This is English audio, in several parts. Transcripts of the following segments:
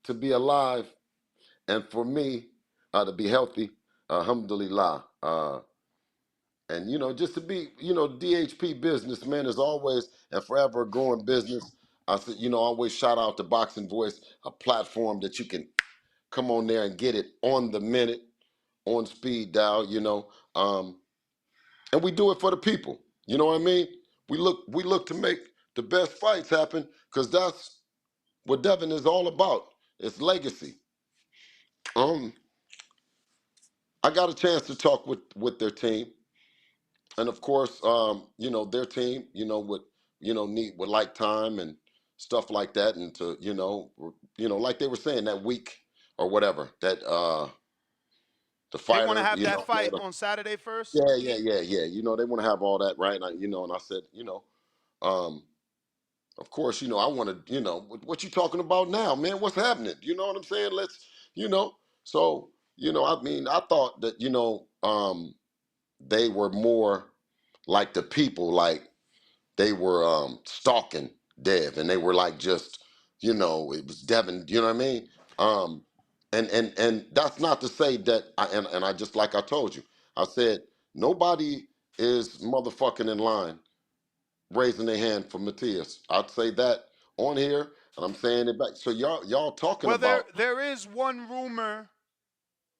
to be alive and for me to be healthy, alhamdulillah. And, just to be, DHP business, man, is always and forever a growing business. I said, always shout out to Boxing Voice, a platform that you can come on there and get it on the minute, on speed dial. And we do it for the people. You know what I mean? We look to make the best fights happen because that's what Devin is all about. It's legacy. Um, I got a chance to talk with their team, and of course, their team, would like time and stuff like that, and to like they were saying that week or whatever that the They want to fighter, have that fight on Saturday first. yeah. They want to have all that right, and and I said, um, of course, I want to, what you talking about now, man? What's happening? You know what I'm saying? Let's, you know, so I mean, I thought that they were more like the people, like they were stalking Dev, and they were like just, it was Devin. You know what I mean? Um, and that's not to say that, and I just like I told you, I said nobody is motherfucking in line raising their hand for Matias. I'd say that on here, and I'm saying it back. So y'all talking Well, there about? there is one rumor.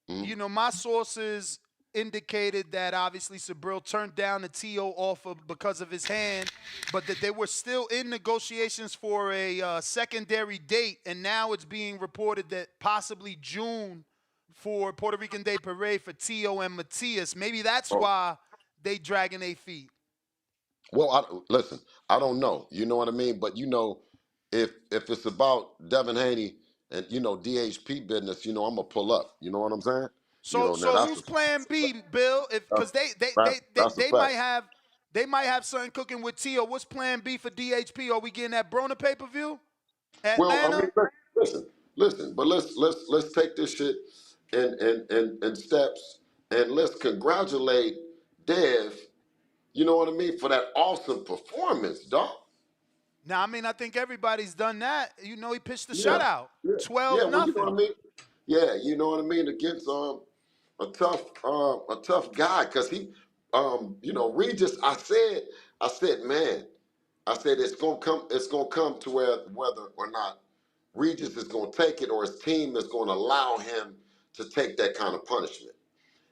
Mhm. My sources indicated that obviously Sabril turned down the TO offer because of his hand, but that they were still in negotiations for a secondary date, and now it's being reported that possibly June for Puerto Rican Day Parade for TO and Matias. Maybe that's Oh, why they dragging their feet. well, listen, I don't know. You know what I mean? But if it's about Devin Haney and DHP business, I'm gonna pull up. You know what I'm saying? Now So that's who's Plan B, Bill? If that's because they they, they they that's a they fact. might have they might have something cooking with Tio. What's Plan B for DHP? Are we getting that Broner pay per view? Well, I mean, Atlanta. listen, but let's take this shit in steps, and let's congratulate Dev. You know what I mean, for that awesome performance, dog. Now, I mean, I think everybody's done that. He pitched the Yeah, shutout, yeah, yeah. 12 Well, you know what I nothing. mean. Yeah, you know what I mean, against a tough guy, because Regis. I said, man, I said it's gonna come to whether or not Regis is gonna take it or his team is gonna allow him to take that kind of punishment.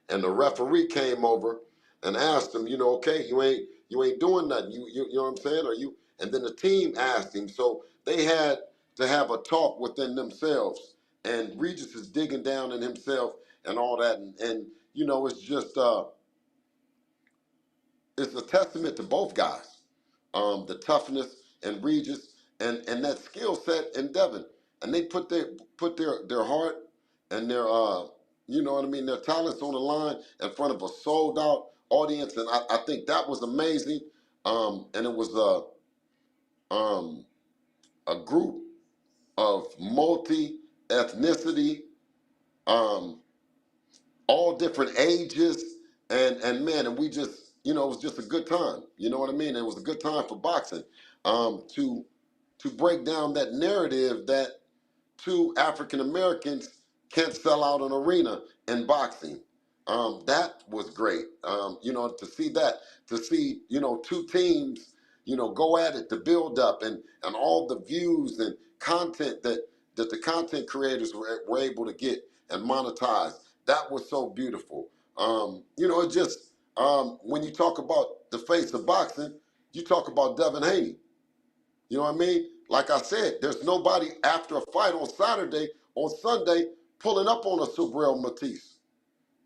And the referee came over and asked him, okay, you ain't doing nothing. You know what I'm saying? Or you? And then the team asked him. So they had to have a talk within themselves. And Regis is digging down in himself and all that. And it's just it's a testament to both guys, the toughness and Regis and that skill set in Devin, and they put their heart and their their talents on the line in front of a sold out audience, and I think that was amazing. And it was a group of multi ethnicity, um, all different ages, and man, and we just, it was just a good time. You know what I mean? It was a good time for boxing, to break down that narrative that two African Americans can't sell out an arena in boxing. That was great. To see that, to see, two teams, go at it, to build up, and all the views and content that the content creators were able to get and monetize. That was so beautiful. It just, when you talk about the face of boxing, you talk about Devin Haney. You know what I mean? Like I said, there's nobody after a fight on Saturday, on Sunday, pulling up on a Subriel Matisse.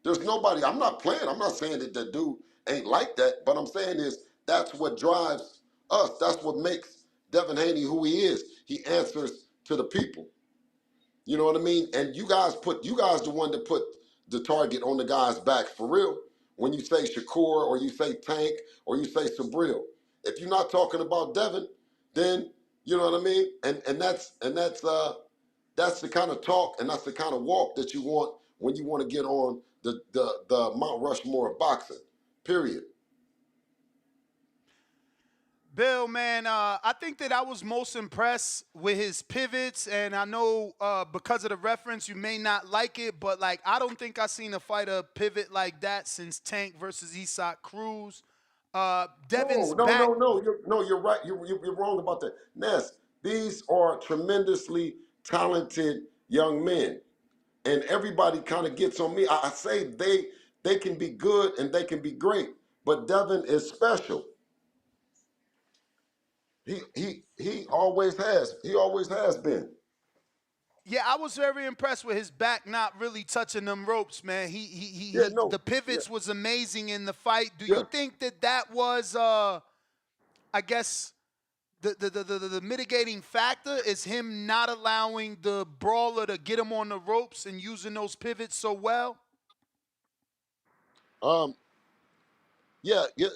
There's nobody. I'm not playing. I'm not saying that dude ain't like that, but I'm saying is that's what drives us. That's what makes Devin Haney who he is. He answers to the people. You know what I mean? And you guys the one that put the target on the guy's back for real. When you say Shakur or you say Tank or you say Subriel. If you're not talking about Devin, then you know what I mean? And that's the kind of talk and that's the kind of walk that you want when you want to get on the Mount Rushmore of boxing. Period. Bill, man, I think that I was most impressed with his pivots, and I know because of the reference, you may not like it, but like I don't think I seen a fighter pivot like that since Tank versus Isak Cruz. No, Devin's no, back. no, no. You're right. You're wrong about that. Ness, these are tremendously talented young men, and everybody kind of gets on me. I say they can be good and they can be great, but Devin is special. He always has. He always has been. Yeah, I was very impressed with his back not really touching them ropes, man. Yeah, The no, yeah, pivots was amazing in the fight. Do you yeah. think that that was, I guess, the mitigating factor is him not allowing the brawler to get him on the ropes and using those pivots so well? Um, Yeah, yeah,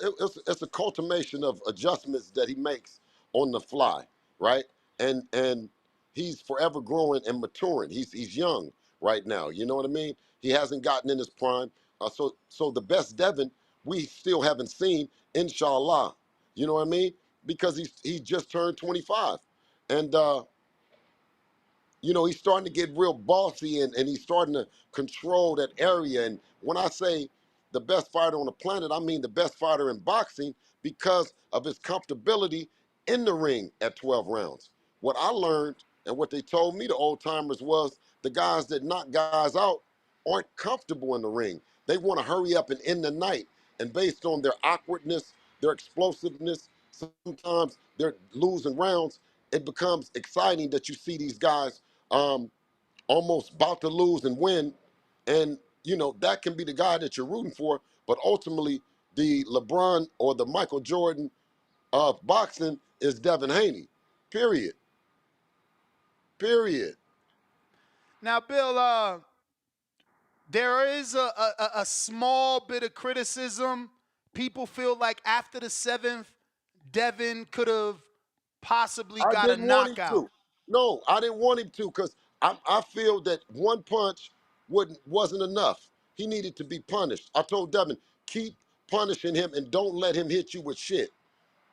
it's a culmination of adjustments that he makes on the fly, right? And he's forever growing and maturing. He's young right now. You know what I mean? He hasn't gotten in his prime. So the best Devin we still haven't seen, inshallah. You know what I mean? Because he just turned 25, and he's starting to get real bossy and he's starting to control that area. And when I say the best fighter on the planet, I mean the best fighter in boxing because of his comfortability in the ring at 12 rounds. What I learned and what they told me, the old timers, was the guys that knock guys out aren't comfortable in the ring. They want to hurry up and end the night. And based on their awkwardness, their explosiveness, sometimes they're losing rounds. It becomes exciting that you see these guys um, almost about to lose and win. And, that can be the guy that you're rooting for. But ultimately, the LeBron or the Michael Jordan of boxing is Devin Haney. Period. Period. Now, Bill, there is a small bit of criticism. People feel like after the seventh, Devin could have possibly I got a didn't want him knockout. to. No, I didn't want him to because I feel that one punch wasn't enough. He needed to be punished. I told Devin, keep punishing him and don't let him hit you with shit.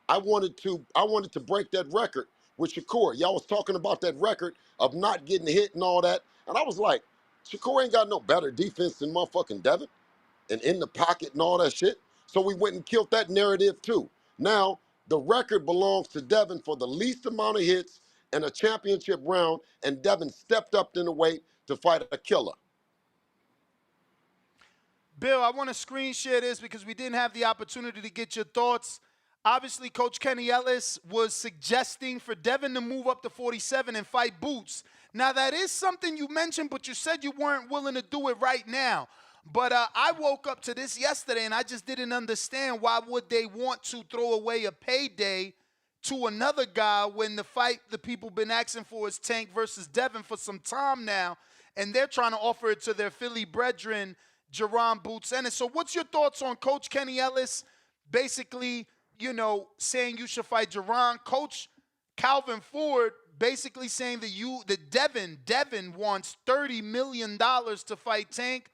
I wanted to break that record with Shakur. Y'all was talking about that record of not getting hit and all that. And I was like, Shakur ain't got no better defense than motherfucking Devin and in the pocket and all that shit. So we went and killed that narrative too. Now the record belongs to Devin for the least amount of hits and a championship round, and Devin stepped up in the weight to fight a killer. Bill, I want to screen share this because we didn't have the opportunity to get your thoughts. Obviously, Coach Kenny Ellis was suggesting for Devin to move up to 47 and fight Boots. Now, that is something you mentioned, but you said you weren't willing to do it right now. But I woke up to this yesterday, and I just didn't understand why would they want to throw away a payday to another guy when the fight the people been asking for is Tank versus Devin for some time now, and they're trying to offer it to their Philly brethren, Jerron Boots Ennis. So what's your thoughts on Coach Kenny Ellis basically, saying you should fight Jerron? Coach Calvin Ford basically saying that Devin wants $30 million to fight Tank.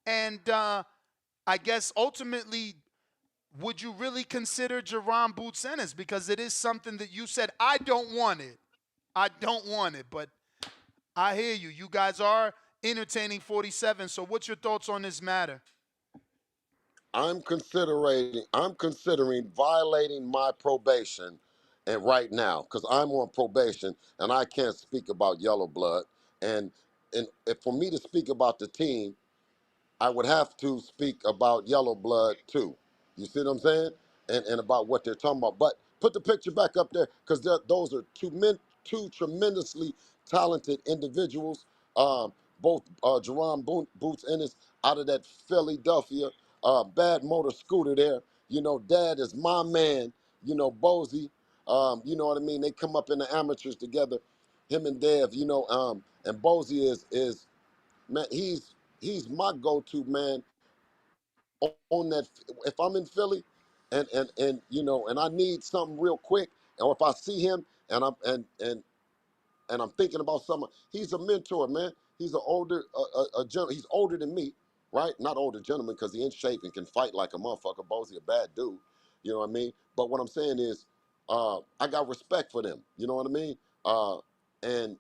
And I guess ultimately, would you really consider Jerron Boots Ennis? Because it is something that you said, I don't want it. I don't want it. But I hear you. You guys are entertaining 47. So what's your thoughts on this matter? I'm considering violating my probation and right now because I'm on probation and I can't speak about yellow blood. And if for me to speak about the team, I would have to speak about yellow blood too. You see what I'm saying? And about what they're talking about. But put the picture back up there because those are two tremendously talented individuals. Um, both Jerron Boots Ennis out of that Philadelphia bad motor scooter there. Dad is my man. Bozy. You know what I mean? They come up in the amateurs together, him and Dev. And Bozy is man. He's my go-to man on that. If I'm in Philly, and I need something real quick, or if I see him and I'm thinking about something, he's a mentor, man. He's an older a gentleman. He's older than me, right? Not older gentleman because he's in shape and can fight like a motherfucker. Bozy a bad dude, you know what I mean? But what I'm saying is, I got respect for them. You know what I mean? And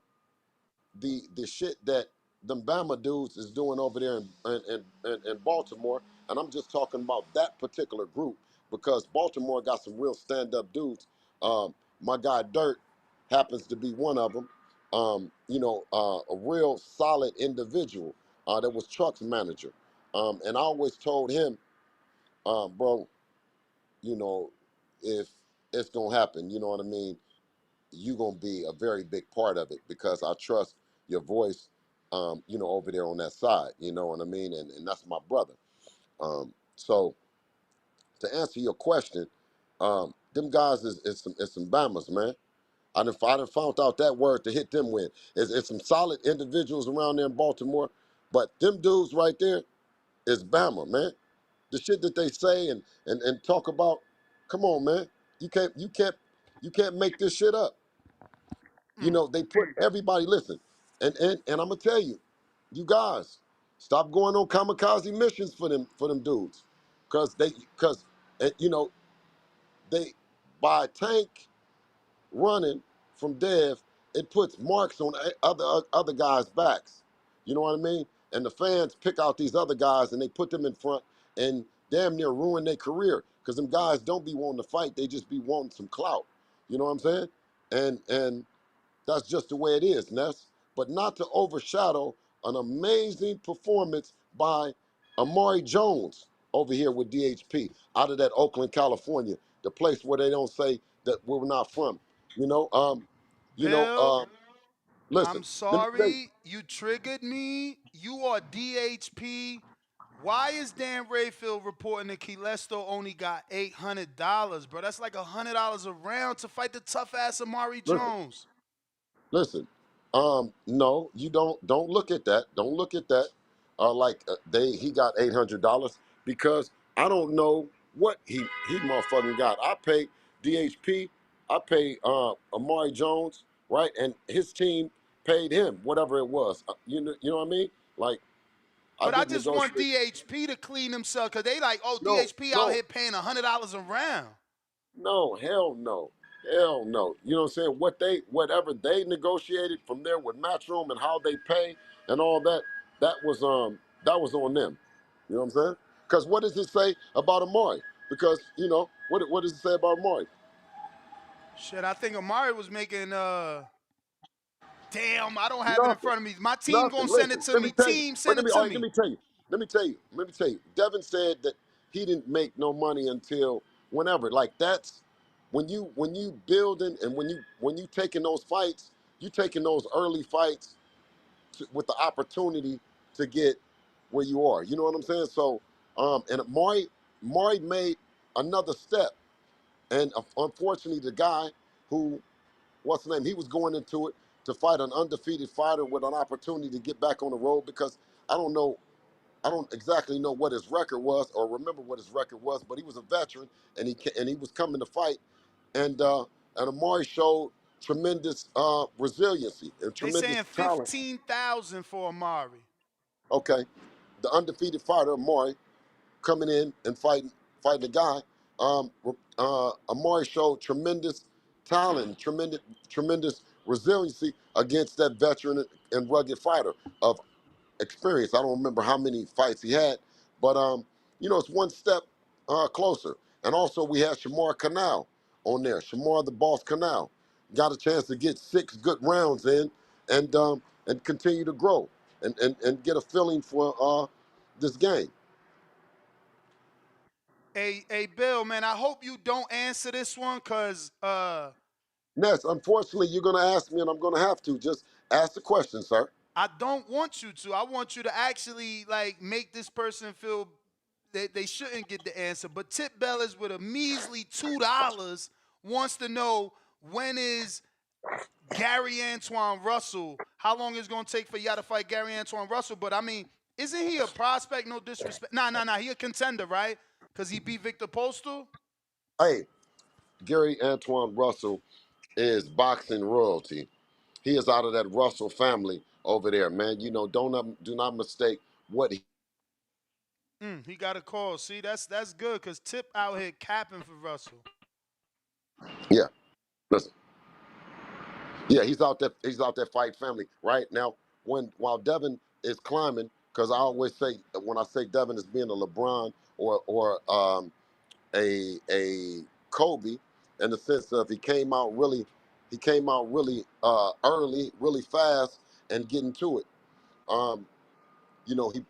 the shit that them Bama dudes is doing over there in Baltimore, and I'm just talking about that particular group because Baltimore got some real stand-up dudes. My guy Dirt happens to be one of them. A real solid individual that was Truck's manager. And I always told him, bro, you know, if it's gonna happen, you know what I mean, you gonna be a very big part of it because I trust your voice, over there on that side, you know what I mean, and that's my brother. So to answer your question, them guys is some Bammers, man. I done found out that word to hit them with. It's some solid individuals around there in Baltimore, but them dudes right there is Bama, man. The shit that they say and talk about, come on, man. You can't make this shit up. You Mm. know, they put everybody listen. And I'm gonna tell you, you guys, stop going on kamikaze missions for them dudes. Cause they by Tank running from Dev, it puts marks on other guys' backs. You know what I mean? And the fans pick out these other guys and they put them in front and damn near ruin their career. Cause them guys don't be wanting to fight, they just be wanting some clout. You know what I'm saying? And that's just the way it is, Ness. But not to overshadow an amazing performance by Amari Jones over here with DHP out of that Oakland, California, the place where they don't say that we're not from. You know, you know, Bill, listen, I'm let me tell you, sorry you triggered me. You are DHP. Why is Dan Rayfield reporting that Kilesto only got $800, bro? That's like $100 a round to fight the tough ass Amari listen, Jones. listen. No, you don't look at that. Don't look at that. He got $800 because I don't know what he motherfucking got. I pay DHP, I pay Amari Jones, right, and his team paid him whatever it was. You know what I mean? Like I But I didn't just want negotiate. DHP to clean himself because they like, oh, No, DHP out no, here paying $100 a round. no, hell no. Hell no. You know what I'm saying? Whatever they negotiated from there with Matchroom and how they pay and all that, that was on them. You know what I'm saying? Because what does it say about Amari? Because, what does it say about Amari? Shit, I think Amari was making damn, I don't have it in Nothing. front of me. My team Nothing. gonna send it Listen, to let me me. tell you. Team, But send let it me to all right, let me. me tell you. Let me tell you. Let me tell you. Devin said that he didn't make no money until whenever. Like that's when you building and when you taking those fights, you taking those early fights with the opportunity to get where you are. You know what I'm saying? So and Maury made another step. And unfortunately the guy who what's the name? He was going into it to fight an undefeated fighter with an opportunity to get back on the road because I don't know, I don't exactly know what his record was or remember what his record was, but he was a veteran and he was coming to fight, and Amari showed tremendous resiliency and They tremendous saying talent. 15,000 for Amari. Okay, the undefeated fighter Amari coming in and fighting the guy. Amari showed tremendous talent, tremendous resiliency against that veteran and rugged fighter of experience. I don't remember how many fights he had, but it's one step closer. And also we had Shamar Canal on there. Shamar the Boss Canal got a chance to get 6 good rounds in and continue to grow and get a feeling for this game. Hey, Bill, man, I hope you don't answer this one because Ness, unfortunately, you're going to ask me, and I'm going to have to. Just ask the question, sir. I don't want you to. I want you to actually like make this person feel that they shouldn't get the answer. But Tip Bellis with a measly $2 wants to know when is Gary Antoine Russell, how long is it going to take for y'all to fight Gary Antoine Russell? But I mean, isn't he a prospect? No disrespect. Nah. He a contender, right? Because he beat Victor Postal. Hey, Gary Antoine Russell is boxing royalty. He is out of that Russell family over there, man. Do not mistake what he. He got a call. See, that's good because Tip out here capping for Russell. Yeah. Listen. Yeah, he's out there. He's out there fighting family right now. While Devin is climbing, because I always say when I say Devin is being a LeBron or a Kobe, in the sense of he came out really early, really fast, and getting to it. Um,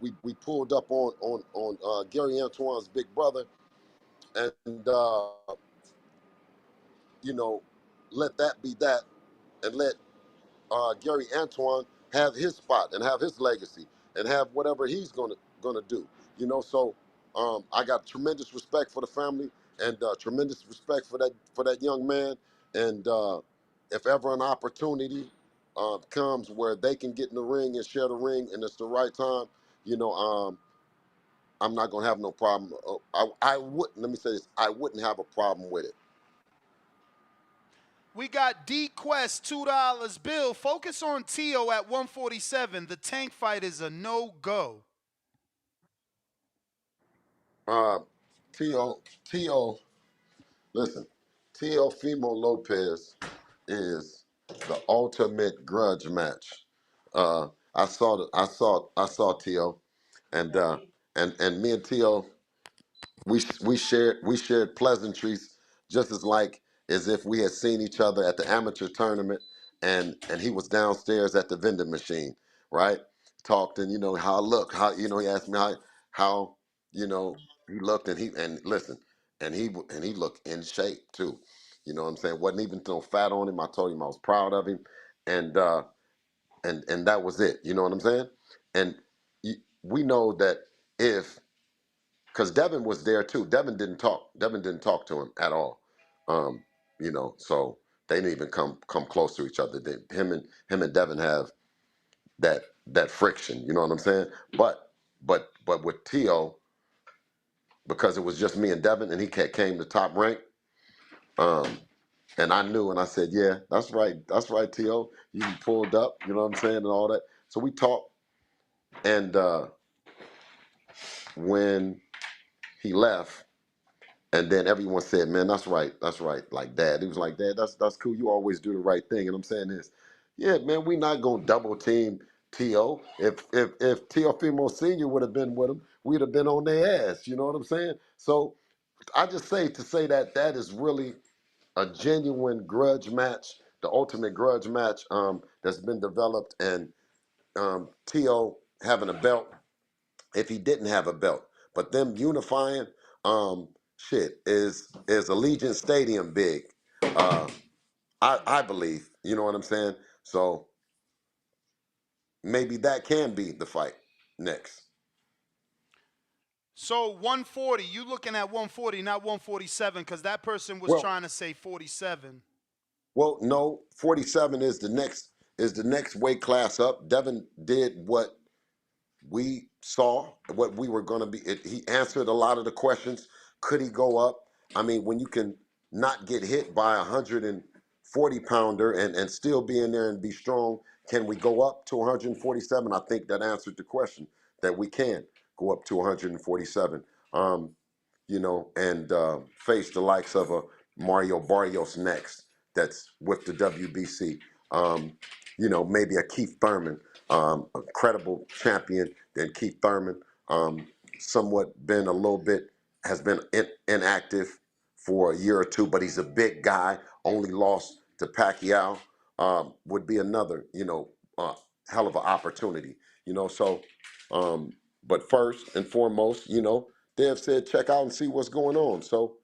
we pulled up on Gary Antoine's big brother, and you know, let that be that, and let Gary Antoine have his spot and have his legacy and have whatever he's gonna do. So I got tremendous respect for the family and tremendous respect for that young man. And if ever an opportunity comes where they can get in the ring and share the ring, and it's the right time, you know, I'm not gonna have no problem. I wouldn't. Let me say this: I wouldn't have a problem with it. We got D Quest $2. Bill, focus on Tio at 147. The tank fight is a no-go. Uh, T.O. Listen, Teofimo Lopez is the ultimate grudge match. I saw Tio, and and me and Tio we shared pleasantries just as if we had seen each other at the amateur tournament, and he was downstairs at the vending machine, right? Talked, and how I look, how he asked me how he looked, and listen, and he looked in shape too. You know what I'm saying? Wasn't even no fat on him. I told him I was proud of him, and and that was it. You know what I'm saying? And we know that if because Devin was there too. Devin didn't talk. Devin didn't talk to him at all. Um, so they didn't even come close to each other. Him and Devin have that friction. You know what I'm saying? But with Tio, because it was just me and Devin, and he came to top rank. Um, and I knew, and I said, yeah, that's right, Tio. You pulled up. You know what I'm saying, and all that. So we talked, and when he left. And then everyone said, "Man, that's right, that's right." Like Dad, he was like, "Dad, that's cool. You always do the right thing." And I'm saying this, yeah, man, we not gonna double team To. If Teofimo Senior would have been with him, we'd have been on their ass. You know what I'm saying? So I just say to say that is really a genuine grudge match, the ultimate grudge match that's been developed, and To having a belt if he didn't have a belt. But them unifying, shit, is Allegiant Stadium big. Uh, I believe. You know what I'm saying? So maybe that can be the fight next. So 140, you looking at 140, not 147, because that person was Well, trying to say 47. no, 47 is the next weight class up. Devin did what we saw, what we were going to be. He answered a lot of the questions. Could he go up? I mean, when you can not get hit by a 140 pounder and still be in there and be strong, can we go up to 147? I think that answered the question that we can go up to 147. And face the likes of a Mario Barrios next. That's with the WBC. Maybe a Keith Thurman, a credible champion than Keith Thurman. Somewhat been a little bit has been inactive for a year or two, but he's a big guy. Only lost to Pacquiao. Would be another, hell of an opportunity. So. Um, but first and foremost, they have said check out and see what's going on. So,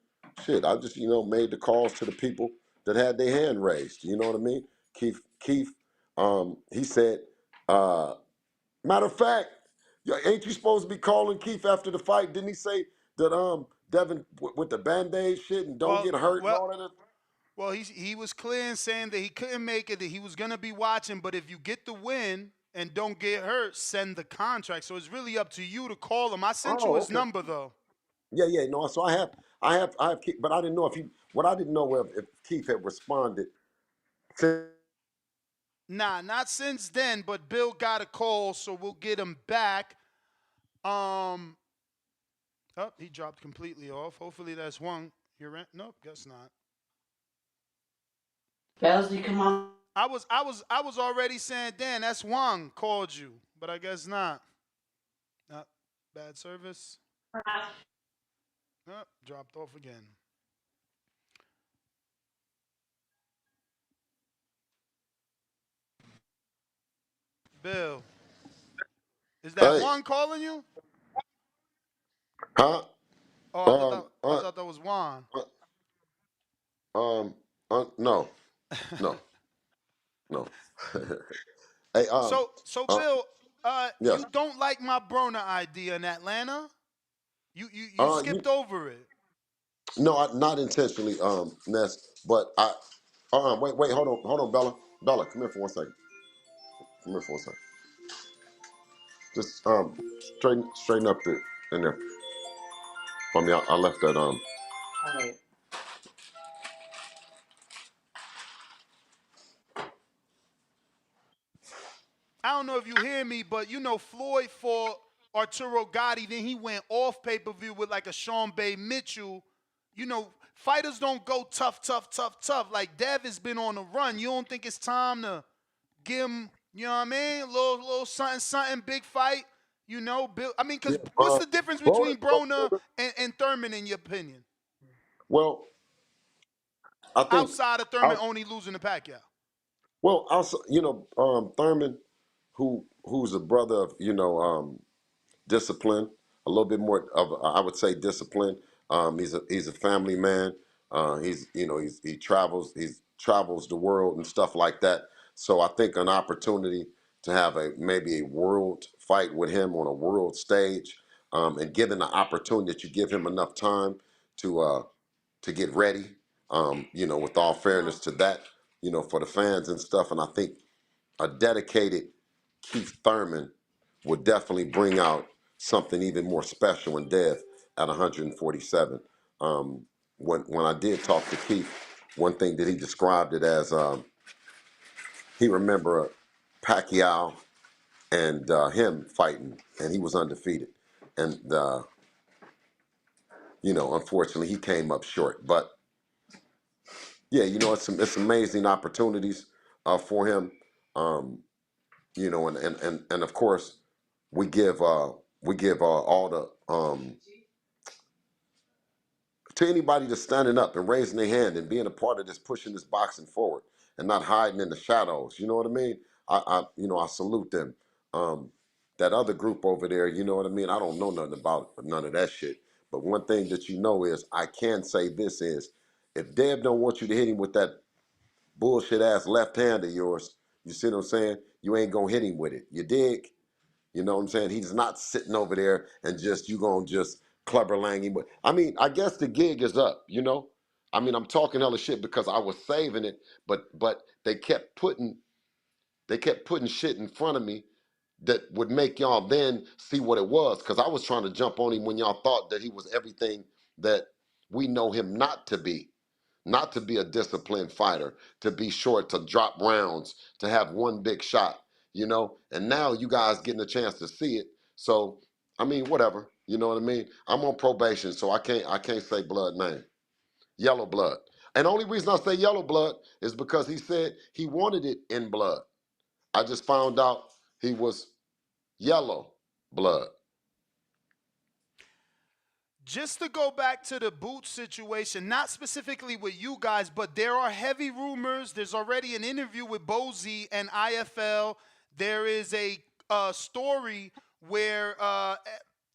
shit, I just made the calls to the people that had their hand raised. You know what I mean? Keith, he said, uh, matter of fact, ain't you supposed to be calling Keith after the fight? Didn't he say that Devin with the band-aid shit and don't Well, get hurt and well, all that? well, he was clear in saying that he couldn't make it, that he was gonna be watching, but if you get the win and don't get hurt, send the contract. So it's really up to you to call him. I sent you Oh, his okay. number though. Yeah. No, so I have Keith, but I didn't know if he. What I didn't know if Keith had responded. Nah, not since then, but Bill got a call, so we'll get him back. Um, oh, he dropped completely off. Hopefully that's one. You're in? Nope, guess not. Belzy, come on. I was already saying, Dan, that's Wang called you, but I guess not. Not bad service. Oh, dropped off again. Bill, is that Hey, Wang calling you? huh? Oh, Um, I uh, thought that was Juan. no, no, no. Hey, So uh, Bill, yes. you don't like my Brona idea in Atlanta? You You skipped over it. no, not intentionally, Ness, but wait, hold on, Bella, come here for 1 second. Come here for 1 second. Just straighten up the in there. I mean, I left that All right. I don't know if you hear me, but you know Floyd fought Arturo Gotti, then he went off pay-per-view with like a Sean Bay Mitchell. You know, fighters don't go tough, tough, tough, tough. Like Dev has been on a run. You don't think it's time to give him, you know what I mean? A little something, something, big fight. You know, Bill. I mean, yeah, because what's the difference Broner, between Broner and Thurman, in your opinion? well, I think Outside of Thurman I only losing to Pacquiao. well also Thurman, who's a brother of discipline, a little bit more of I would say discipline. He's a family man. He travels the world and stuff like that. So I think an opportunity to have maybe a world fight with him on a world stage, and given the opportunity that you give him enough time to get ready. With all fairness to that, for the fans and stuff, and I think a dedicated Keith Thurman would definitely bring out something even more special in Dev at 147. Um, when I did talk to Keith, one thing that he described it as, he remember Pacquiao and him fighting, and he was undefeated, and unfortunately he came up short. But yeah, it's amazing opportunities for him. Um, and of course we give all the to anybody that's standing up and raising their hand and being a part of this, pushing this boxing forward and not hiding in the shadows. You know what I mean? I salute them. That other group over there, you know what I mean? I don't know nothing about none of that shit. But one thing that you know is I can say this is if Deb don't want you to hit him with that bullshit ass left hand of yours, you see what I'm saying? You ain't gonna hit him with it. You dig? You know what I'm saying? He's not sitting over there and you gonna just clubber lang him. But I mean, I guess the gig is up. I mean, I'm talking hella shit because I was saving it, but they kept putting shit in front of me that would make y'all then see what it was. Cause I was trying to jump on him when y'all thought that he was everything that we know him not to be. Not to be a disciplined fighter, to be short, to drop rounds, to have one big shot. And now you guys getting a chance to see it. So, I mean, whatever. You know what I mean? I'm on probation, so I can't say blood name. Yellow blood. And the only reason I say yellow blood is because he said he wanted it in blood. I just found out he was yellow blood. Just to go back to the boot situation, not specifically with you guys, but there are heavy rumors. There's already an interview with Bozy and IFL. There is a story where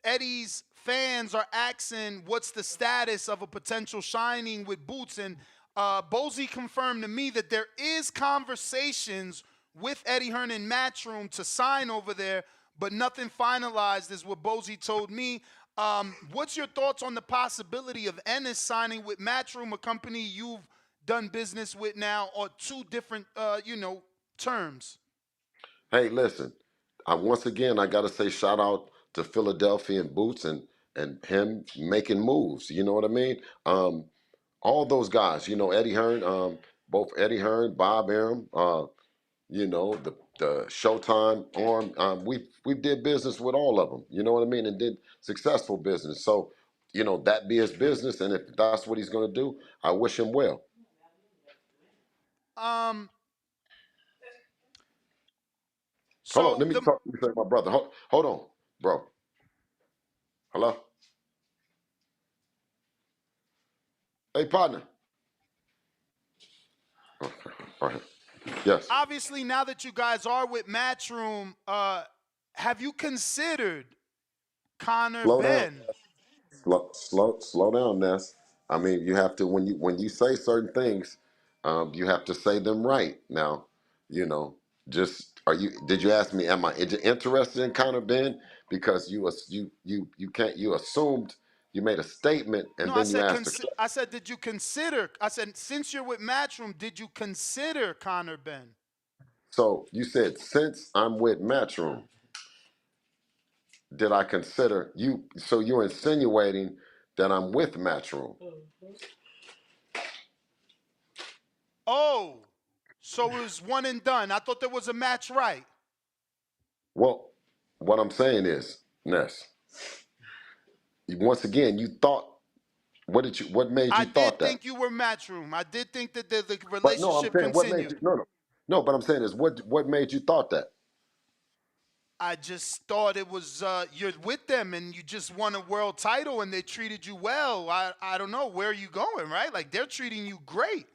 Eddie's fans are asking what's the status of a potential signing with Boots. And Bozy confirmed to me that there is conversations with Eddie Hearn and Matchroom to sign over there, but nothing finalized is what Bozy told me. What's your thoughts on the possibility of Ennis signing with Matchroom, a company you've done business with now, on two different, terms? Hey, listen. Once again, I got to say shout out to Philadelphia and Boots and him making moves. You know what I mean? All those guys. Eddie Hearn. Both Eddie Hearn, Bob Arum. The Showtime arm. We did business with all of them. You know what I mean? And did successful business. So, that be his business, and if that's what he's going to do, I wish him well. Um, Hold on, so the let me say my brother. Hold on, bro. Hello? Hey, partner. Okay, all right. Yes. obviously now that you guys are with Matchroom, have you considered Connor Slow down. Ben? Slow down, Ness. I mean, you have to when you say certain things, you have to say them right. Now, you know, just are you? Did you ask me? Am I interested in Conor Ben? Because you can't you assumed you made a statement and No, I then you said asked a question. I said did you consider? I said since you're with Matchroom, did you consider Connor Ben? So you said since I'm with Matchroom, did I consider you? So you're insinuating that I'm with Matchroom. Oh, so it was one and done. I thought there was a match right. Well, what I'm saying is, Ness, once again, you thought. What made I you thought did that? think you were Matchroom. I did think that the But no, I'm relationship saying what made continued. you no. But I'm saying is what made you thought that? I just thought it was you're with them and you just won a world title and they treated you well. I don't know where are you going, right? Like they're treating you great.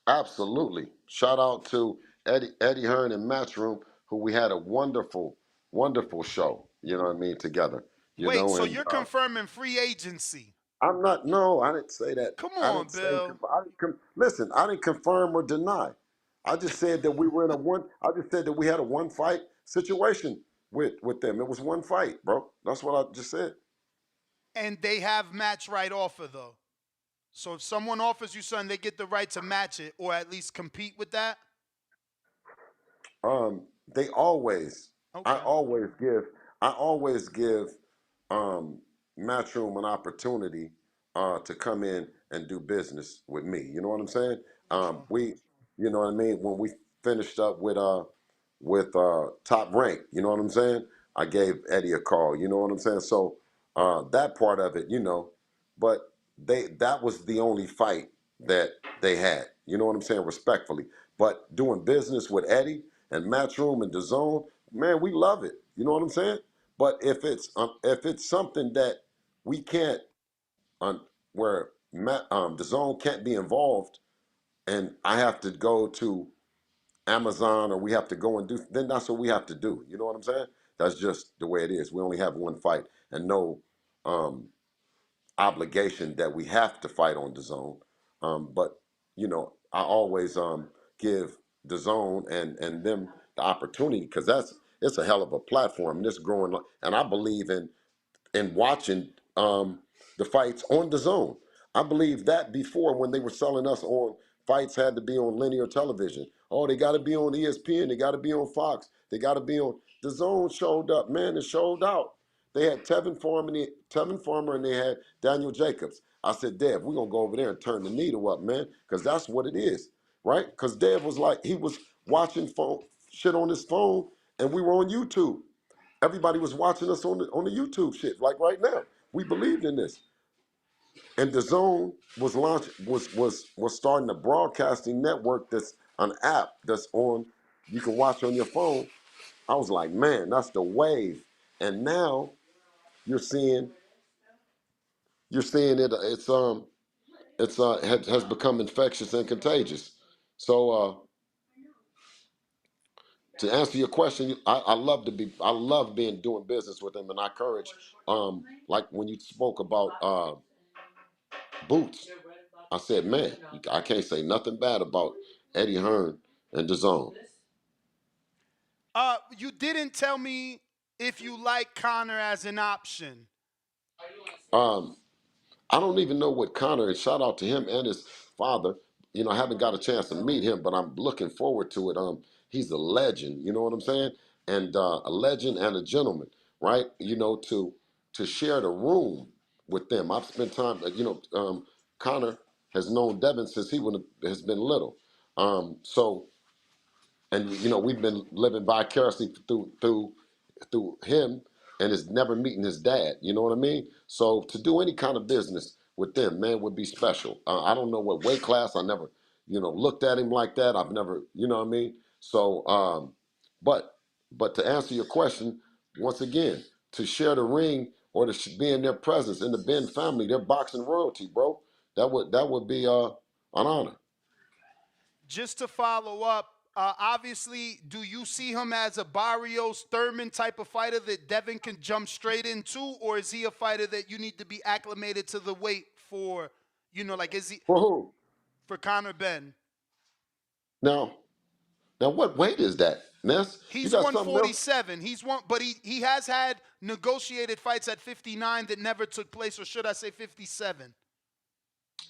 Absolutely. Shout out to Eddie Hearn and Matchroom, who we had a wonderful show. You know what I mean together. You Wait, know, so and you're confirming free agency? I'm not. No, I didn't say that. Come I on, didn't say. Bill. Listen, I didn't confirm or deny. I just said that we were in a one. I just said that we had a one fight situation with them. It was one fight, bro. That's what I just said. And they have match right offer though. So if someone offers you something, they get the right to match it or at least compete with that. They always, I Okay. always give, I always give um, Matchroom an opportunity to come in and do business with me. You know what I'm saying? Sure. You know what I mean. When we finished up with Top Rank, you know what I'm saying? I gave Eddie a call. You know what I'm saying? So that part of it, you know, but that was the only fight that they had. You know what I'm saying? Respectfully, but doing business with Eddie and Matchroom and Dazn, man, we love it. You know what I'm saying? But if it's something that we can't where Dazn can't be involved, and I have to go to Amazon or we have to go and do, then that's what we have to do. You know what I'm saying? That's just the way it is. We only have one fight and no um, obligation that we have to fight on the zone. But you know, I always give the zone and them the opportunity because it's a hell of a platform. And it's growing, and I believe in watching the fights on the zone. I believe that before when they were selling us on fights had to be on linear television. Oh, they got to be on ESPN. They got to be on Fox. They got to be on. The zone showed up, man. It showed out. They had Tevin Farmer, and they had Daniel Jacobs. I said, Dev, we're gonna go over there and turn the needle up, man, because that's what it is, right? Because Dev was like, he was watching phone shit on his phone, and we were on YouTube. Everybody was watching us on the YouTube shit, like right now. We believed in this. And the Zone was was starting a broadcasting network that's an app that's on you can watch on your phone. I was like, man, that's the wave. And now you're seeing it has become infectious and contagious. So to answer your question, I love being doing business with them, and I encourage like when you spoke about Boots, I said, man, I can't say nothing bad about Eddie Hearn and DAZN. You didn't tell me if you like Connor as an option. Um, I don't even know what Connor, and shout out to him and his father. You know, I haven't got a chance to meet him, but I'm looking forward to it. He's a legend, you know what I'm saying? And a legend and a gentleman, right? You know, to share the room with them. I've spent time, Connor has known Devin since has been little. So and you know we've been living vicariously through him and is never meeting his dad. You know what I mean? So to do any kind of business with them, man, would be special. I don't know what weight class. I never, looked at him like that. I've never, you know what I mean? So, but to answer your question, once again, to share the ring or to be in their presence in the Ben family, they're boxing royalty, bro. That would be an honor. Just to follow up, obviously, do you see him as a Barrios Thurman type of fighter that Devin can jump straight into, or is he a fighter that you need to be acclimated to the weight for? Like is he For who? for Conor Ben? Now, what weight is that, Ness? You He's got something else? 147. But he has had negotiated fights at 59 that never took place, or should I say 57?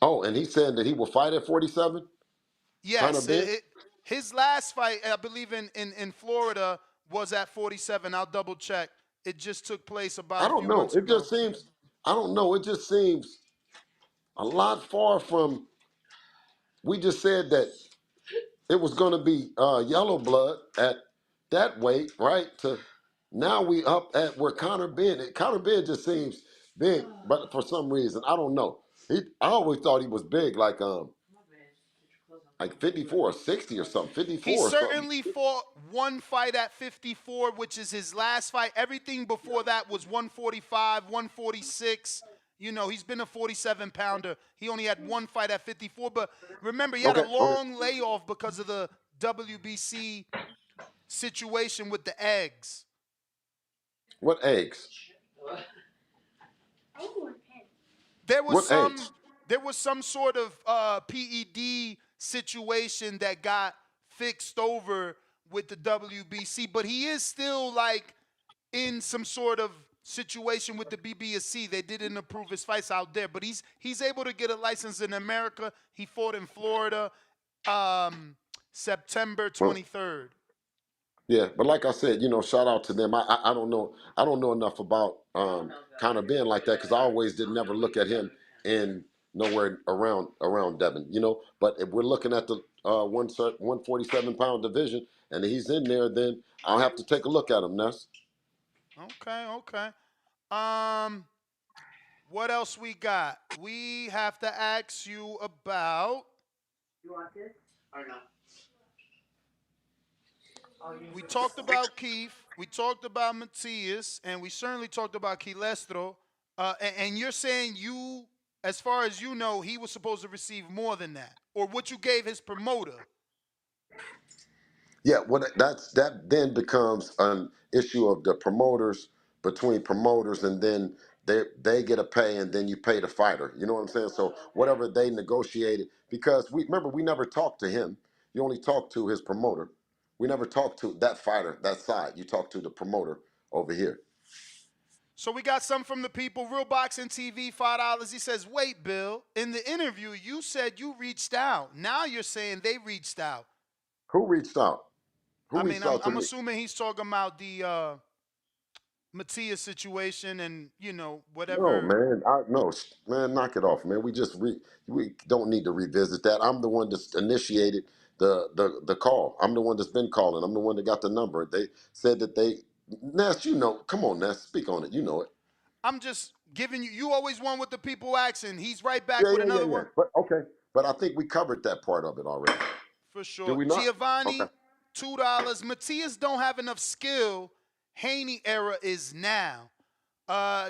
Oh, and he's saying that he will fight at 47? Conor Yes, Ben? his last fight, I believe in Florida, was at 47. I'll double check. It just took place about I a don't few know. months It just ago. seems, I don't know. It just seems a lot far from, we just said that it was going to be yellow blood at that weight, right? To now we up at where Conor Ben just seems big, but for some reason, I don't know. I always thought he was big, like 54 or 60 or something, He 54 or something. certainly fought one fight at 54, which is his last fight. Everything before that was 145, 146. He's been a 47 pounder. He only had one fight at 54. But remember, he had a Okay, okay. long layoff because of the WBC situation with the eggs. What eggs? There was What eggs? some sort of PED situation that got fixed over with the WBC, but he is still like in some sort of situation with the BBSC. They didn't approve his fights out there, but he's able to get a license in America. He fought in Florida, September Well, 23rd. yeah, but like I said, shout out to them. I don't know. I don't know enough about Conor Ben like that because I always did never look at him in nowhere around Devin. But if we're looking at the 147-pound division and he's in there, then I'll have to take a look at him, Ness. Okay. Um, what else we got? We have to ask you about. You want this or no? We talked about Keith. We talked about Matias, and we certainly talked about Kilestro. And you're saying as far as you know, he was supposed to receive more than that, or what you gave his promoter. Yeah, that then becomes an issue of the promoters between promoters, and then they get a pay, and then you pay the fighter. You know what I'm saying? So whatever they negotiated, because we never talked to him. You only talked to his promoter. We never talked to that fighter, that side. You talked to the promoter over here. So we got some from the people. Real Boxing TV, $5. He says, "Wait, Bill. In the interview, you said you reached out. Now you're saying they reached out. Who reached out? Who I mean, reached I'm, out to I'm me? assuming he's talking about the Matias situation and No, whatever." man. No, man. Knock it off, man. We don't need to revisit that. I'm the one that's initiated the call. I'm the one that's been calling. I'm the one that got the number. They said that Ness, come on, Ness, speak on it. You know it. I'm just giving you. You always want what the people asking. He's right back Yeah, with yeah, yeah, another yeah. one But okay. But I think we covered that part of it already. for Did sure. we not? Okay. Giovanni, $2. Matias don't have enough skill. Haney era is now.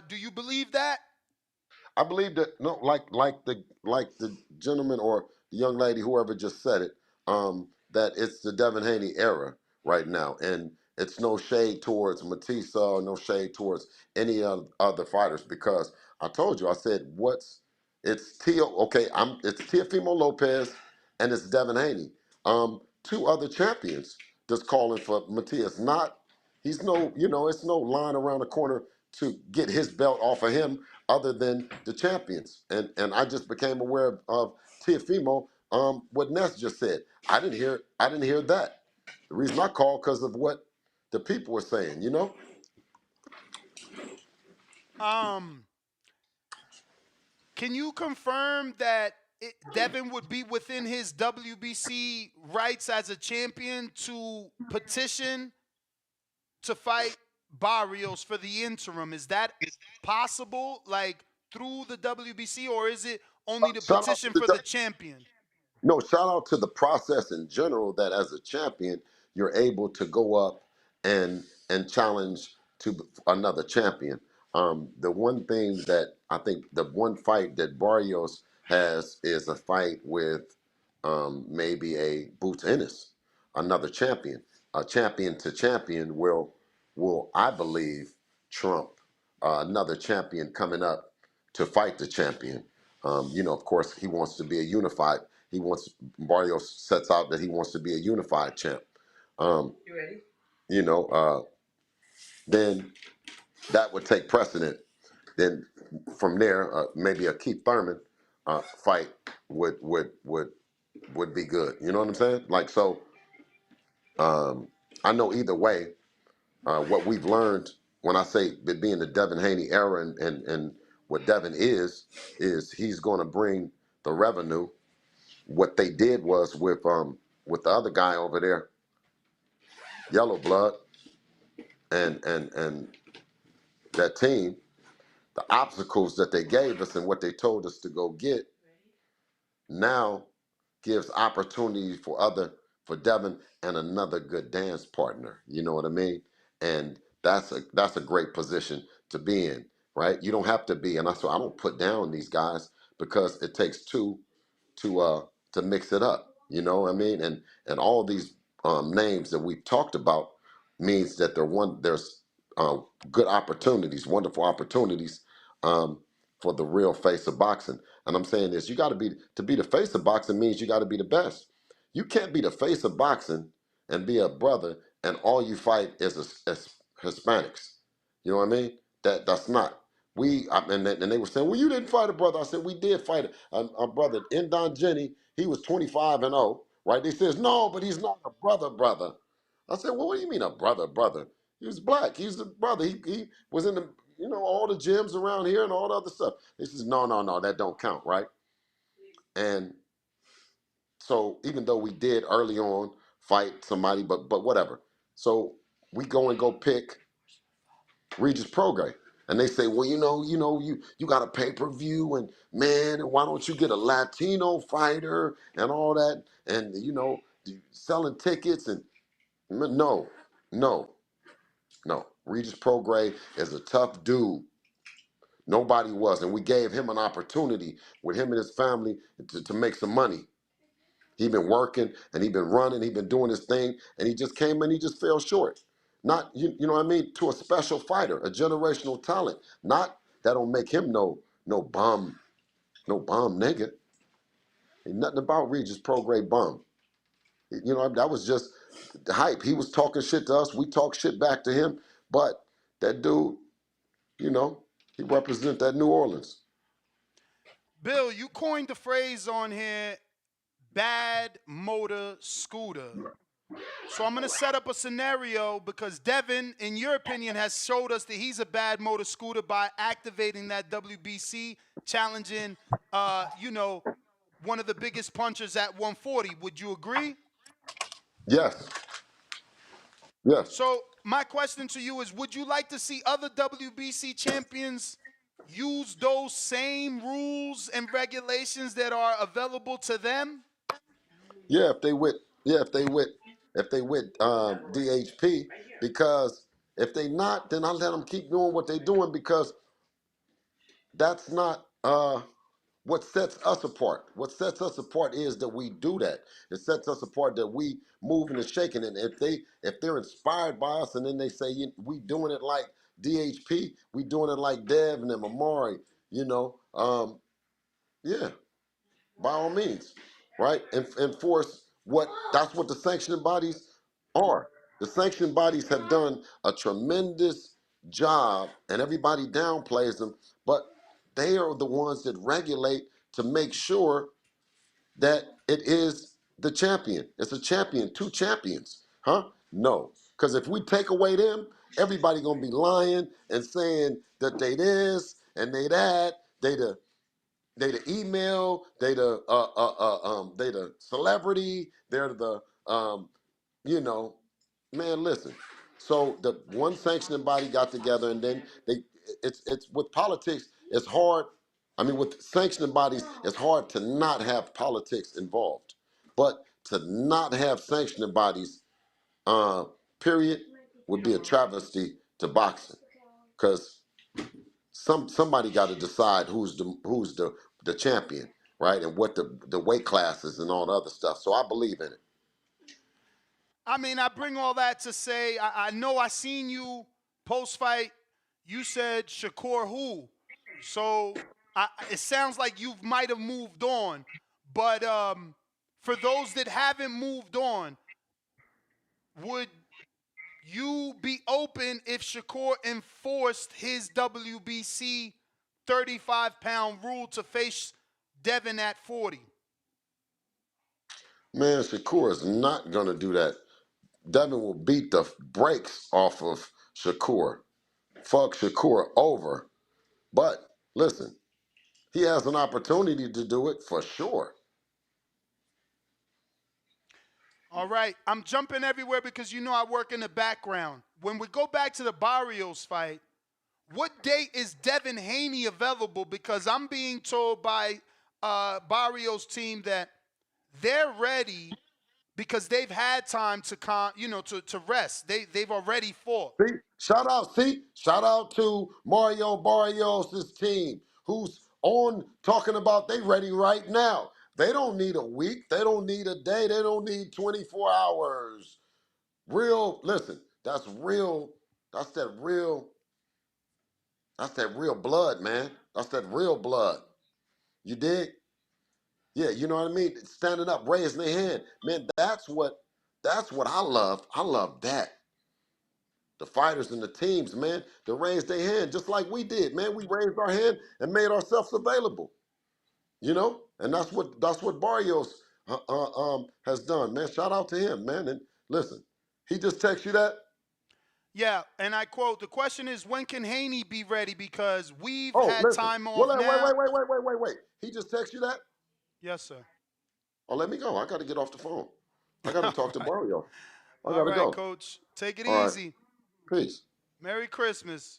Do you believe that? I believe that no, like the gentleman or the young lady, whoever just said it, that it's the Devin Haney era right now, and it's no shade towards Matissa, no shade towards any of other fighters because I told you, I said it's Tio, okay, it's Teofimo Lopez and it's Devin Haney, two other champions that's calling for Matias, not. He's no, it's no line around the corner to get his belt off of him other than the champions. And I just became aware of Teofimo, what Ness just said. I didn't hear that. The reason I called because of what the people were saying. Um, can you confirm that Devin would be within his WBC rights as a champion to petition to fight Barrios for the interim? Is that possible, like through the WBC, or is it only the Shout out to petition the for the champion? No, shout out to the process in general that as a champion, you're able to go up and challenge to another champion. The one thing that I think the one fight that Barrios has is a fight with maybe a Boots Ennis, another champion. A champion to champion will I believe trump another champion coming up to fight the champion. Of course, he wants to be a unified. Barrios sets out that he wants to be a unified champ. You ready? You know, then that would take precedent. Then from there, maybe a Keith Thurman fight would be good. You know what I'm saying? Like so, I know either way. What we've learned when I say it being the Devin Haney era and what Devin is he's going to bring the revenue. What they did was with the other guy over there, Yellow Blood, and that team, the obstacles that they gave us and what they told us to go get now gives opportunity for Devin and another good dance partner. You know what I mean? And that's a great position to be in, right? You don't have to be, and I don't put down these guys because it takes two to mix it up. You know what I mean? And all these names that we've talked about means that there's good opportunities, wonderful opportunities for the real face of boxing. And I'm saying this: you got to be the face of boxing means you got to be the best. You can't be the face of boxing and be a brother and all you fight is Hispanics. You know what I mean? That's not. And they were saying, well, you didn't fight a brother. I said, we did fight a brother. Don Jenny, he was 25-0, right? They says, no, but he's not a brother. I said, well, what do you mean a brother? He was black. He's a brother. He was in the, all the gyms around here and all the other stuff. He says, no, that don't count, right? And so even though we did early on fight somebody, but whatever. So we go pick Regis Prograis. And they say, well, you got a pay-per-view and man, why don't you get a Latino fighter and all that? And selling tickets and no. Regis Prograis is a tough dude. Nobody was. And we gave him an opportunity with him and his family to make some money. He been working and he been running, he been doing his thing, and he just came in, he just fell short. Not, you know what I mean, to a special fighter, a generational talent. Not that don't make him no bum nigga. Ain't nothing about Regis Prograis bum. That was just the hype. He was talking shit to us, we talk shit back to him, but that dude, he represent that New Orleans. Bill, you coined the phrase on here, bad motor scooter. So I'm going to set up a scenario because Devin, in your opinion, has showed us that he's a bad motor scooter by activating that WBC, challenging, one of the biggest punchers at 140. Would you agree? Yes. Yes. So my question to you is, would you like to see other WBC champions use those same rules and regulations that are available to them? Yeah, if they with DHP, because if they not, then I let them keep doing what they doing because that's not what sets us apart. What sets us apart is that we do that. It sets us apart that we moving and shaking. And if they're inspired by us, and then they say we doing it like DHP, we doing it like Dev and Amari, yeah. By all means, right? And enforce that's what the sanctioning bodies are. The sanctioning bodies have done a tremendous job, and everybody downplays them, but they are the ones that regulate to make sure that it is the champion. It's a champion, two champions, huh? No, because if we take away them, everybody gonna be lying and saying that they this and they that, they the email, they the celebrity, they're the you know, man, listen. So the one sanctioning body got together and then it's with politics, it's hard. I mean, with sanctioning bodies, it's hard to not have politics involved. But to not have sanctioning bodies, uh, period, would be a travesty to boxing, because somebody got to decide who's the champion, right, and what the weight classes and all the other stuff. So I believe in it. I mean, I bring all that to say, I know I seen you post-fight. You said Shakur who. So it sounds like you might have moved on. But for those that haven't moved on, would you be open if Shakur enforced his WBC 35-pound rule to face Devin at 40? Man, Shakur is not gonna do that. Devin will beat the brakes off of Shakur. Fuck Shakur over. But listen, he has an opportunity to do it for sure. All right, I'm jumping everywhere because you know I work in the background. When we go back to the Barrios fight, what date is Devin Haney available? Because I'm being told by Barrios' team that they're ready because they've had time to to rest. They've already fought. Shout out to Mario Barrios' team, who's on talking about they ready right now. They don't need a week. They don't need a day. They don't need 24 hours. Listen, that's real. That's that real. That's that real blood, man. That's that real blood. You dig? Yeah, you know what I mean? Standing up, raising their hand. Man, that's what I love. I love that. The fighters and the teams, man, to raise their hand just like we did, man. We raised our hand and made ourselves available, and that's what Barrios has done, man. Shout out to him, man. And listen, he just texted you that. Yeah, and I quote, the question is, when can Haney be ready? Because we've Oh, had listen. time Well, off wait, now. wait. He just texted you that. Yes, sir. Oh, let me go. I got to get off the phone. I got to All talk to right. Barrios. I All got to right, go. coach. Take it All right. easy. Peace. Merry Christmas.